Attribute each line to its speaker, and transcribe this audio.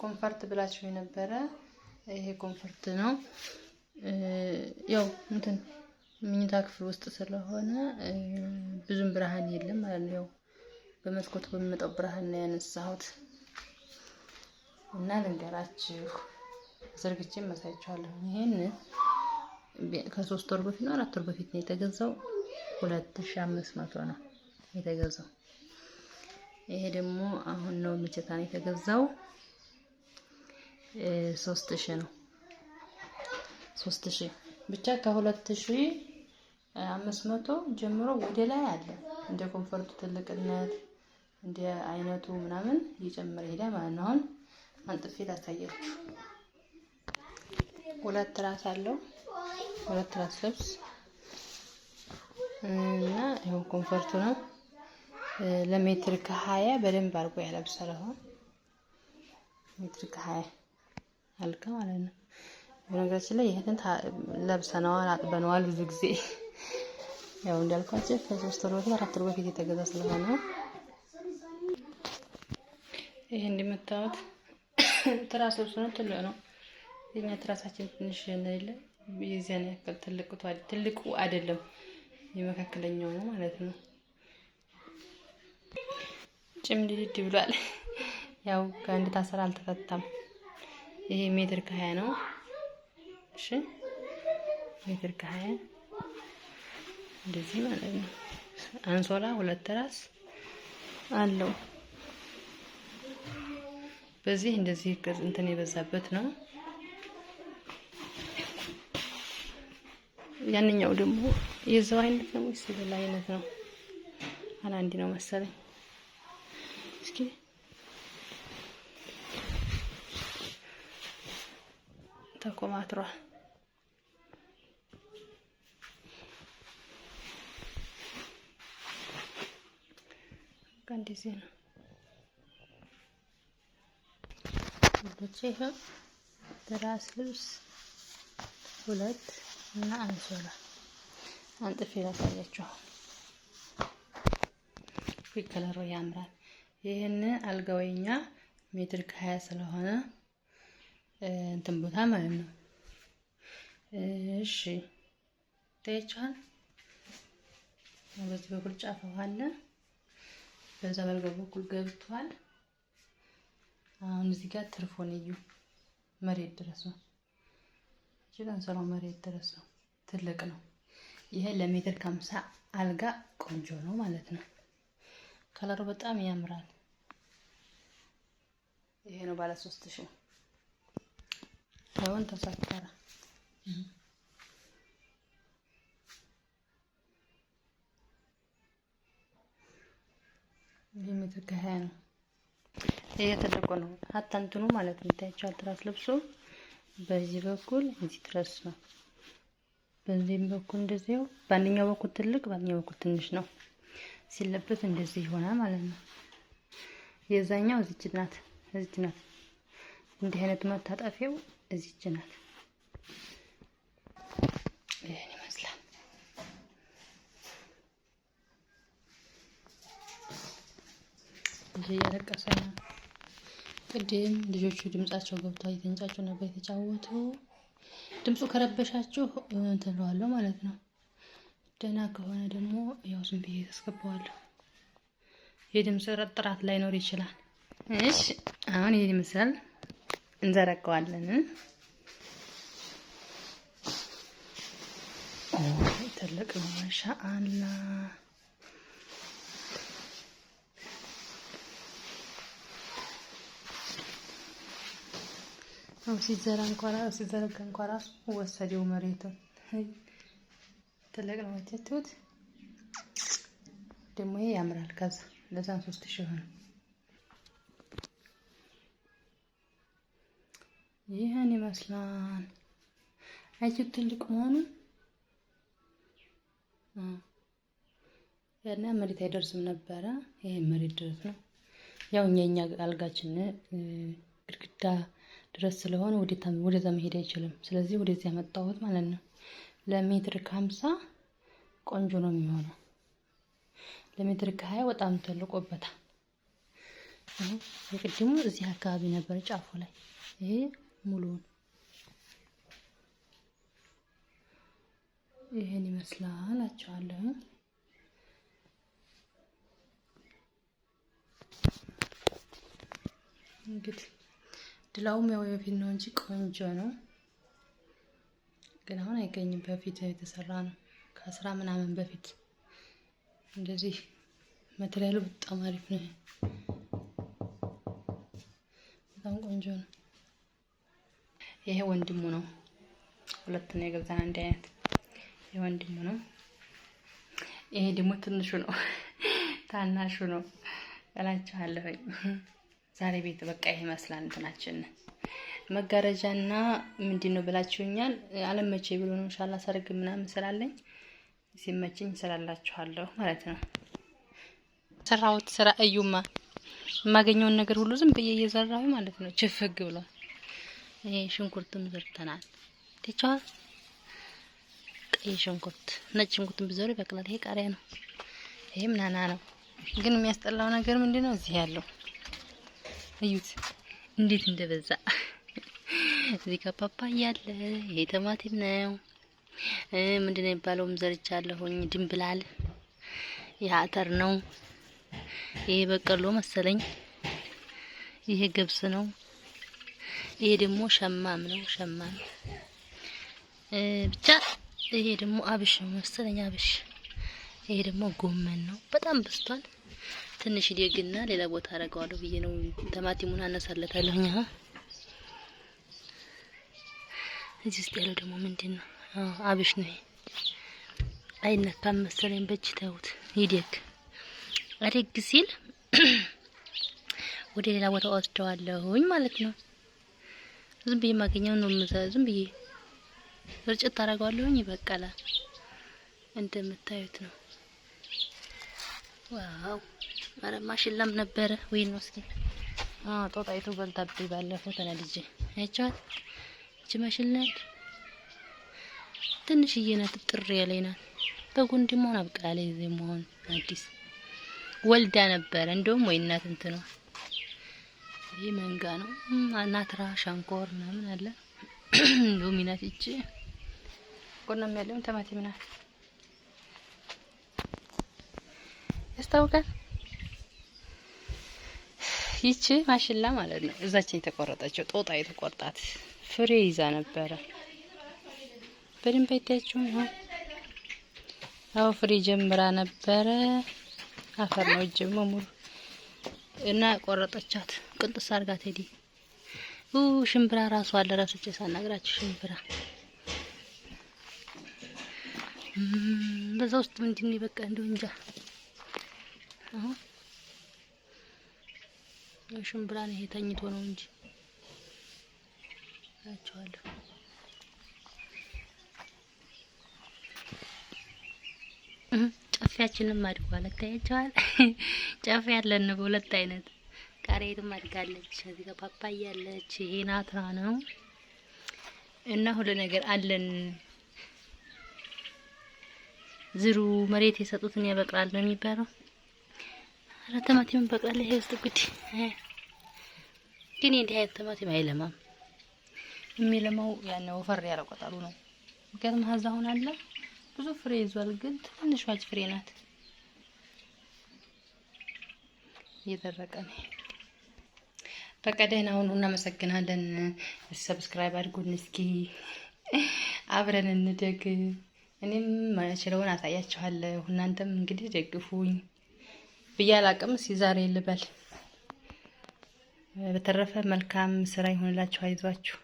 Speaker 1: ኮንፈርት ብላችሁ የነበረ ይሄ ኮንፈርት ነው። ያው እንትን መኝታ ክፍል ውስጥ ስለሆነ ብዙም ብርሃን የለም ማለት ነው። ያው በመስኮት በሚመጣው ብርሃን ነው ያነሳሁት እና ልንገራችሁ ዘርግቼ ማሳያችኋለሁ። ይሄን ከ3 ወር በፊት ነው 4 ወር በፊት ነው የተገዛው። 2500 ነው የተገዛው። ይሄ ደግሞ አሁን ነው መቼታ ነው የተገዛው 3000 ነው። 3000 ብቻ ከ2500 ጀምሮ ወደ ላይ አለ። እንደ ኮንፈርቱ ትልቅነት እንደ አይነቱ ምናምን እየጨመረ ሄዳ ማለት ነው። አሁን አንጥፌ ላሳያችሁ። 2 ትራስ አለው። 2 ትራስ ልብስ እና ይሄው ኮንፈርቱ ነው። ለሜትር ከ20 በደንብ አድርጎ ያለብሳል። አሁን ሜትር ከ20 አልጋ ማለት ነው። በነገራችን ላይ ይሄን ለብሰናል አጥበነዋል ብዙ ጊዜ። ያው እንዳልኳችሁ ከ3 ወር በፊት 4 ወር በፊት የተገዛ ስለሆነ ይሄ እንደምታዩት ትራስ ልብስ ነው። ትልቅ ነው። የኛ ትራሳችን ትንሽ እንደሌለ የዚያን ያክል ትልቁ አይደለም፣ የመካከለኛው ነው ማለት ነው። ጭምድድ ብሏል። ያው ከአንድ ታሰራ አልተፈታም። ይሄ ሜትር ከ20 ነው። እሺ ሜትር ከ20 እንደዚህ ማለት ነው። አንሶላ 2 ትራስ አለው። በዚህ እንደዚህ እንትን የበዛበት ነው። ያንኛው ደግሞ የዛው አይነት ነው ወይስ ሌላ አይነት ነው? አንድ ነው መሰለኝ። እስኪ ተኮማትሯል። እንደዚህ ነው። ይሄ ትራስ ልብስ 2 እና አንሶላ አንጥፌ ላሳያችሁ። ከለሩ ያምራል። ይሄን አልጋውኛ ሜትር ከ20 ስለሆነ እንትን ቦታ ማለት ነው። እሺ ታይቻል። በዚህ በኩል ጫፍ አለ፣ በዛ በልጋው በኩል ገብቷል። አሁን እዚህ ጋር ትርፎን እዩ መሬት ድረስ ነው። እቺን ሰላም መሬት ድረስ ነው። ትልቅ ነው። ይሄ ለሜትር ከ50 አልጋ ቆንጆ ነው ማለት ነው። ከለሩ በጣም ያምራል። ይሄ ነው ባለ 3000 አሁን ተሰከረ። ይሄ ሜትር ከ20 ነው። ይሄ ተደቆ ነው ሀታ እንትኑ ማለት ነው። ታይቻል። ትራስ ልብሱ በዚህ በኩል እዚህ ድረስ ነው። በዚህም በኩል እንደዚህው፣ በአንደኛው በኩል ትልቅ በአንደኛው በኩል ትንሽ ነው። ሲለበስ እንደዚህ ይሆናል ማለት ነው። የዛኛው እዚች ናት። እንዲህ አይነት መታጠፊያው እዚች ናት። ይሄን ይመስላል። ልጅ እያለቀሰ ነው። ቅድም ልጆቹ ድምጻቸው ገብቷል። እየተንጫጩ ነበር የተጫወቱ። ድምፁ ከረበሻችሁ እንትን እለዋለሁ ማለት ነው። ደህና ከሆነ ደግሞ ያው ዝም ብዬ አስገባዋለሁ። የድምፅ ጥራት ላይኖር ይችላል። እሺ አሁን ይሄን ይመስላል። እንዘረጋዋለን። ትልቅ ነው ማሻአላ። ሲዘረጋ እንኳን ራሱ ወሰደው መሬቱን። ትልቅ ነው ወተቱት ደግሞ ይሄ ያምራል። ከዛ ለዛን 3000 ሆነ። ይሄን ይመስላል። አይቼ ትልቅ መሆኑን ያና መሬት አይደርስም ነበረ። ይሄ መሬት ድረስ ነው። ያው የኛ አልጋችን ግድግዳ ድረስ ስለሆነ ወደዛ መሄድ አይችልም። ስለዚህ ወደዚህ ያመጣሁት ማለት ነው። ለሜትር ከ50 ቆንጆ ነው የሚሆነው። ለሜትር ከ20 በጣም ተልቆበታል። የቅድሙ እዚህ አካባቢ ነበር ጫፉ ላይ። ይሄ ሙሉውን ይሄን ይመስላል አቻለሁ። እንግዲህ ድላውም ያው የፊት ነው እንጂ ቆንጆ ነው። ግን አሁን አይገኝም። በፊት የተሰራ ነው ከ10 ምናምን በፊት። እንደዚህ ማቴሪያሉ በጣም አሪፍ ነው። በጣም ቆንጆ ነው። ይሄ ወንድሙ ነው። ሁለት ነው የገዛን አንድ አይነት። ይሄ ወንድሙ ነው። ይሄ ደግሞ ትንሹ ነው። ታናሹ ነው እላችኋለሁ። ዛሬ ቤት በቃ ይሄ ይመስላል እንትናችን። መጋረጃና ምንድነው ብላችሁኛል። አለመቼ ብሎ ነው ኢንሻአላህ ሰርግ ምናምን ስላለኝ ሲመችኝ ስላላችኋለሁ ማለት ነው። ሰራውት ስራ እዩማ የማገኘውን ነገር ሁሉ ዝም ብዬ እየዘራሁ ማለት ነው። ችፍግ ብሏል። ይሄ ሽንኩርትም ዘርተናል። ተቻው ቀይ ሽንኩርት፣ ነጭ ሽንኩርትም ብዘሩ ይበቅላል። ይሄ ቃሪያ ነው። ይሄም ናና ነው። ግን የሚያስጠላው ነገር ምንድነው እዚህ ያለው እዩት እንዴት እንደበዛ። እዚህ ጋር ፓፓያ አለ። ይሄ ቲማቲም ነው። ምንድነው የሚባለውም ዘርቻለሁኝ። ድንብላል። ይሄ አተር ነው። ይሄ በቀሎ መሰለኝ። ይሄ ገብስ ነው። ይሄ ደግሞ ሸማም ነው። ሸማም ብቻ። ይሄ ደግሞ አብሽ መሰለኝ። አብሽ። ይሄ ደግሞ ጎመን ነው። በጣም በስቷል። ትንሽ ዲግና ሌላ ቦታ አረጋዋለሁ ብዬ ነው። ቲማቲሙን አነሳለታለሁኝ። እዚህ ውስጥ ያለው ደግሞ ምንድነው? አብሽ ነው። አይነካም መሰለኝ በእጅ ታዩት። ይደግ አደግ ሲል ወደ ሌላ ቦታ ወስደዋለሁኝ ማለት ነው። ዝም ብዬ ማገኘው ነው ዝም ብዬ እርጭት አረጋዋለሁኝ። ይበቃላል እንደምታዩት ነው። ዋው! አረ ማሽላም ነበረ ወይ ነው እስኪ። ጦጣይቱ በልታብኝ ባለፈው ተናድጄ አይቻት። እቺ ማሽላ ትንሽዬ ናት። ጥሪ ያለኝ ናት። በጉንድ መሆን አብቃለች። እዚህ መሆን አዲስ ወልዳ ነበረ እንደውም ወይ እናት እንትን ነው። ይሄ መንጋ ነው። ናትራ ሻንኮር ምናምን አለ። ሎሚናት እቺ ቆናም ያለው ቲማቲም ናት። ያስታውቃል። ይቺ ማሽላ ማለት ነው። እዛችን የተቆረጠችው ጦጣ የተቆርጣት ፍሬ ይዛ ነበረ። በደንብ አይታያችሁም? አው ፍሬ ጀምራ ነበረ። አፈር ነው እጅም ሙሉ እና ቆረጠቻት። ቅንጥስ አርጋት ሄዲ። ሽምብራ ራሱ አለ። ራስቼ ሳናግራችሁ ሽምብራ በዛ ውስጥ ምንድነው በቃ እንደው እንጃ። ሽምብራ ነው። ይሄ ተኝቶ ነው እንጂ አቻለሁ። ጨፊያችንም አድጓል። ታያችኋል። ጨፊ ያለን ነው በሁለት አይነት። ቃሪያቱም አድጋለች። እዚህ ጋር ፓፓያ አለች። ይሄ ናትራ ነው እና ሁሉ ነገር አለን። ዝሩ መሬት የሰጡትን ያበቅላል ነው የሚባለው። አረ ቲማቲም በቅላል። ይሄ ውስጥ ጉድ ግን እንዲህ አይነት ቲማቲም አይለማም። የሚለማው ያለው ወፈር ያለ ቆጣሉ ነው። ምክንያቱም ሀዛውን አለ ብዙ ፍሬ ይዟል። ግን ትንሽ ዋጭ ፍሬ ናት። እየደረቀ ነው። በቃ ደህና ሁኑ። እናመሰግናለን። ሰብስክራይብ አድርጉን። እስኪ አብረን እንደግ። እኔም ማችለውን አሳያችኋለሁ። እናንተም እንግዲህ ደግፉኝ ብያላቅም ሲዛሬ ልበል። በተረፈ መልካም ስራ ይሆንላችሁ። አይዟችሁ።